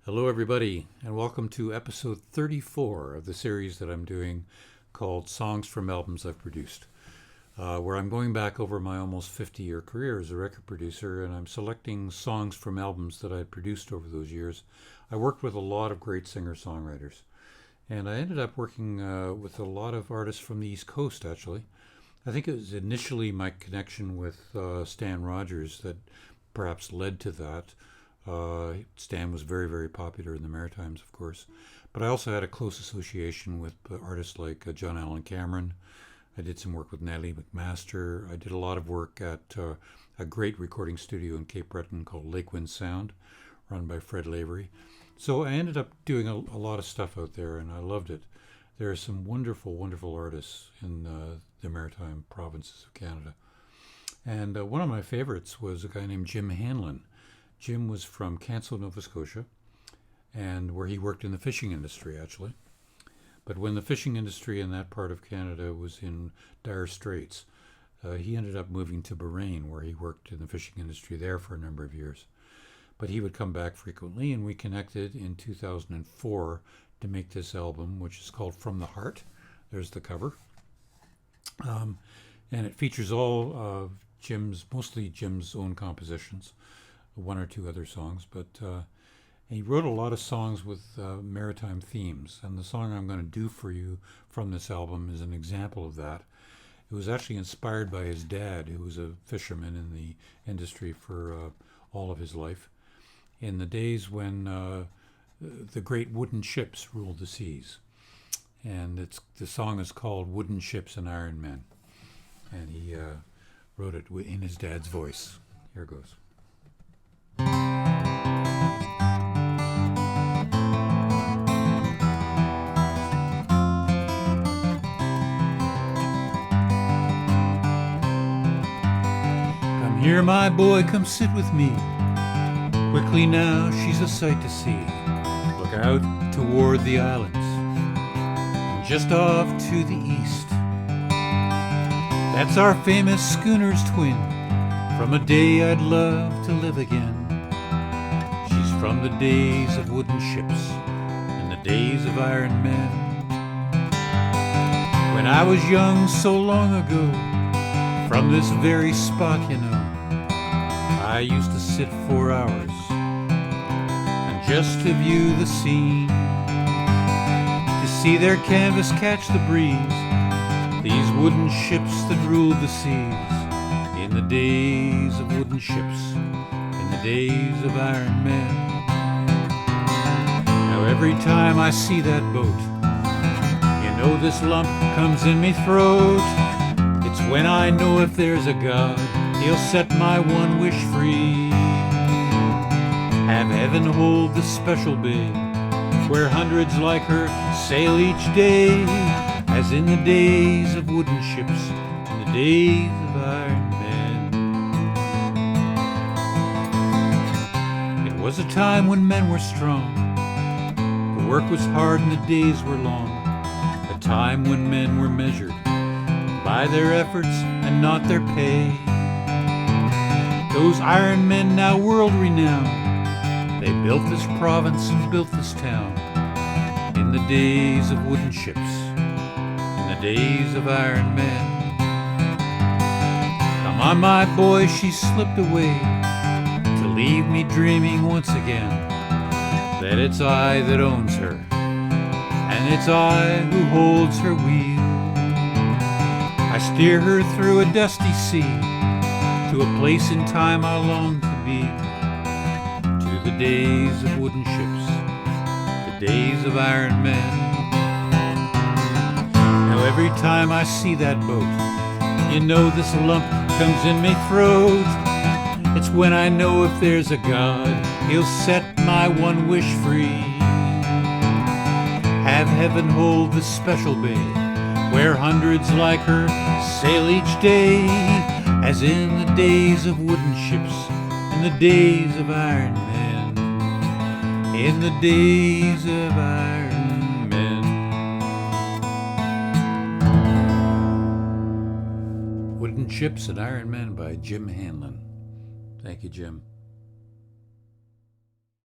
Hello, everybody, and welcome to episode 34 of the series that I'm doing called Songs from Albums I've Produced, where I'm going back over my almost 50-year career as a record producer, and I'm selecting songs from albums that I'd produced over those years. I worked with a lot of great singer-songwriters, and I ended up working with a lot of artists from the East Coast, actually. I think it was initially my connection with Stan Rogers that perhaps led to that. Stan was very, very popular in the Maritimes, of course. But I also had a close association with artists like John Allen Cameron. I did some work with Natalie McMaster. I did a lot of work at a great recording studio in Cape Breton called Lakewind Sound, run by Fred Lavery. So I ended up doing a lot of stuff out there, and I loved it. There are some wonderful, wonderful artists in the Maritime provinces of Canada. And one of my favorites was a guy named Jim Hanlon. Jim was from Canso, Nova Scotia, and where he worked in the fishing industry, actually. But when the fishing industry in that part of Canada was in dire straits, he ended up moving to Bahrain, where he worked in the fishing industry there for a number of years. But he would come back frequently, and we connected in 2004 to make this album, which is called From the Heart. There's the cover. And it features all mostly Jim's own compositions, one or two other songs, but he wrote a lot of songs with maritime themes, and the song I'm going to do for you from this album is an example of that. It was actually inspired by his dad, who was a fisherman in the industry for all of his life, in the days when the great wooden ships ruled the seas. And the song is called Wooden Ships and Iron Men, and he wrote it in his dad's voice. Here goes. Come here, my boy, come sit with me. Quickly now, she's a sight to see. Look out toward the islands, and just off to the east. That's our famous schooner's twin, from a day I'd love to live again. She's from the days of wooden ships and the days of iron men. When I was young so long ago, from this very spot, you know, I used to sit for hours and just to view the scene, to see their canvas catch the breeze, these wooden ships that ruled the seas. In the days of wooden ships, in the days of iron men. Now every time I see that boat, you know this lump comes in me throat. It's when I know if there's a God, he'll set my one wish free. Have heaven hold the special bay, where hundreds like her sail each day, as in the days of wooden ships, in the days of iron men. It was a time when men were strong, the work was hard and the days were long, a time when men were measured by their efforts and not their pay. Those iron men now world renowned, they built this province and built this town, in the days of wooden ships, in the days of iron men. Come on, my boy, she slipped away to leave me dreaming once again that it's I that owns her, and it's I who holds her wheel. I steer her through a dusty sea to a place in time I long to be, to the days of wooden ships, the days of iron men. Now every time I see that boat, you know this lump comes in me throat. It's when I know if there's a God, he'll set my one wish free. Have heaven hold the special bay, where hundreds like her sail each day, as in the days of wooden ships, in the days of iron men, in the days of iron men. Wooden Ships and Iron Men by Jim Hanlon. Thank you, Jim.